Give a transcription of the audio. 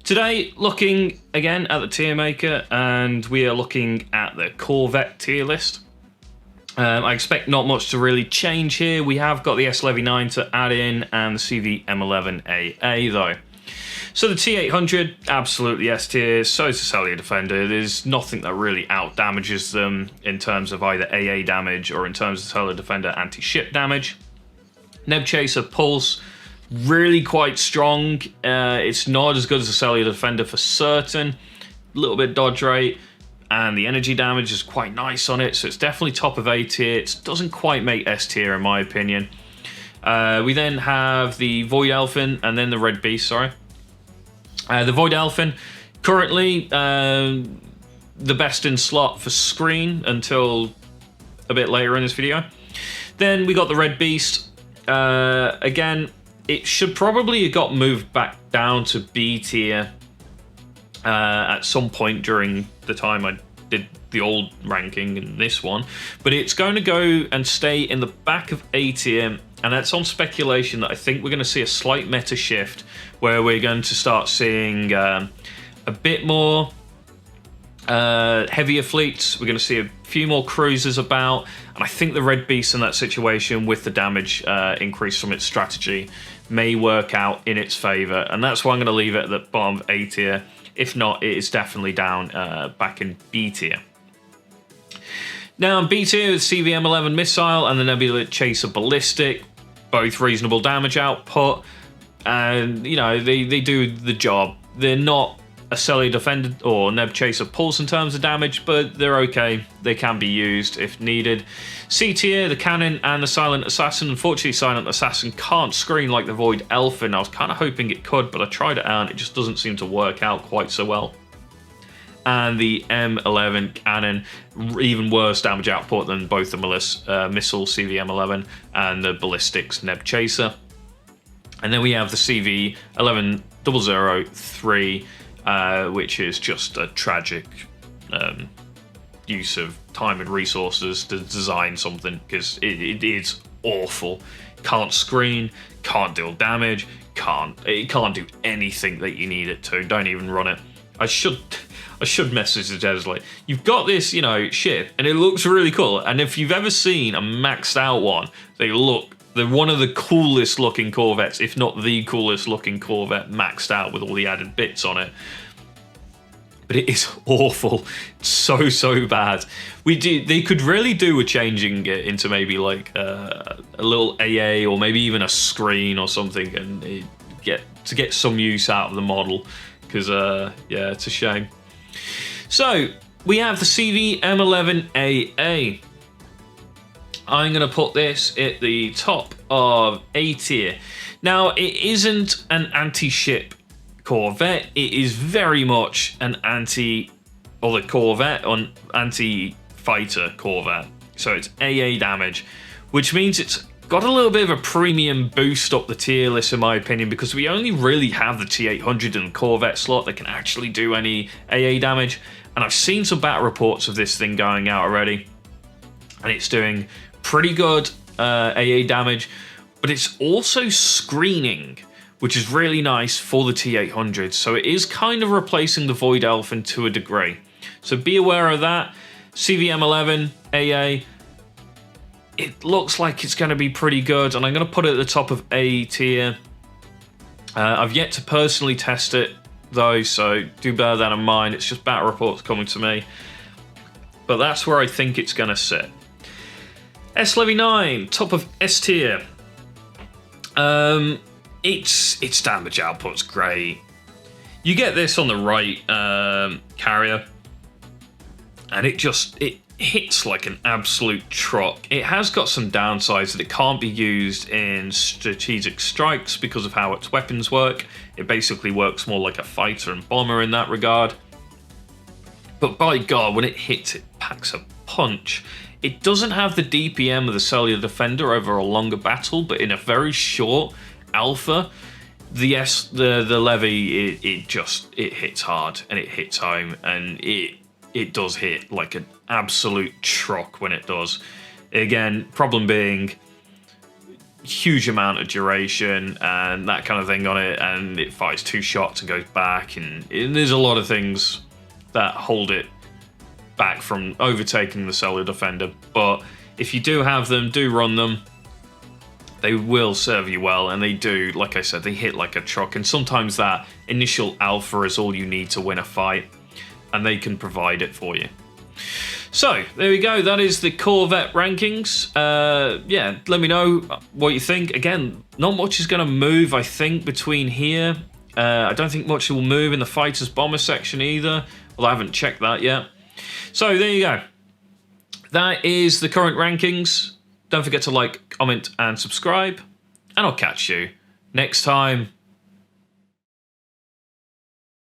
Today, looking again at the tier maker, and we are looking at the Corvette tier list. I expect not much to really change here. We have got the S-Levy 9 to add in and the CV M11AA though. So the T800, absolutely S tier, so is the Cellular Defender. There's nothing that really out damages them in terms of either AA damage or in terms of Cellular Defender anti-ship damage. Neb Chaser Pulse, really quite strong. It's not as good as the Cellular Defender for certain. A little bit dodge rate. And the energy damage is quite nice on it, so it's definitely top of A tier. It doesn't quite make S tier in my opinion. We then have the Void Elfin and then the Red Beast, sorry. The Void Elfin, currently the best in slot for screen until a bit later in this video. Then we got the Red Beast. Again, it should probably have got moved back down to B tier at some point during the time I did the old ranking in this one, but it's going to go and stay in the back of A tier, and that's on speculation that I think we're going to see a slight meta shift where we're going to start seeing a bit more heavier fleets. We're going to see a few more cruisers about, and I think the Red Beast in that situation with the damage increase from its strategy may work out in its favour, and that's why I'm going to leave it at the bottom of A tier. If not, it is definitely down back in B tier. Now in B tier is CVM-11 Missile and the Nebula Chaser Ballistic, both reasonable damage output, and you know they do the job. They're not a Cellular Defender or Neb Chaser Pulse in terms of damage, but they're okay. They can be used if needed. C tier, the Cannon and the Silent Assassin. Unfortunately, Silent Assassin can't screen like the Void Elfin. I was kind of hoping it could, but I tried it out and it just doesn't seem to work out quite so well. And the M11 Cannon, even worse damage output than both the missile CVM-11 and the Ballistics Neb Chaser. And then we have the CV-11-003, which is just a tragic use of time and resources to design something, because it is awful. Can't screen, can't deal damage, it can't do anything that you need it to. Don't even run it. I should message the devs like, you've got this, you know, ship, and it looks really cool. And if you've ever seen a maxed out one, they're one of the coolest looking Corvettes, if not the coolest looking Corvette maxed out with all the added bits on it. But it is awful. It's so bad. They could really do with changing it into maybe like a little AA or maybe even a screen or something, and get some use out of the model, because yeah, it's a shame. So we have the CV-M11AA. I'm going to put this at the top of A tier. Now, it isn't an anti-ship Corvette. It is very much an anti-fighter Corvette. So it's AA damage, which means it's got a little bit of a premium boost up the tier list in my opinion, because we only really have the T800 in the Corvette slot that can actually do any AA damage. And I've seen some battle reports of this thing going out already, and it's doing pretty good AA damage, but it's also screening, which is really nice for the T800. So it is kind of replacing the Void Elfin to a degree. So be aware of that. CVM-11 AA, it looks like it's going to be pretty good, and I'm going to put it at the top of A tier. I've yet to personally test it though, so do bear that in mind. It's just battle reports coming to me, but that's where I think it's going to sit. S-Levy 9, top of S tier. Its damage output's great. You get this on the right carrier, and it hits like an absolute truck. It has got some downsides that it can't be used in strategic strikes because of how its weapons work. It basically works more like a fighter and bomber in that regard. But by God, when it hits, it packs a punch. It doesn't have the DPM of the Cellular Defender over a longer battle, but in a very short alpha, the Levy, it hits hard and it hits home, and it does hit like an absolute truck when it does. Again, problem being, huge amount of duration and that kind of thing on it, and it fires 2 shots and goes back, and there's a lot of things that hold it back from overtaking the Solar Defender. But if you do have them, do run them. They will serve you well, and they do, like I said, they hit like a truck, and sometimes that initial alpha is all you need to win a fight, and they can provide it for you. So, there we go. That is the Corvette rankings. Yeah, let me know what you think. Again, not much is going to move, I think, between here. I don't think much will move in the Fighters Bomber section either. Well, I haven't checked that yet. So, there you go. That is the current rankings. Don't forget to like, comment, and subscribe. And I'll catch you next time.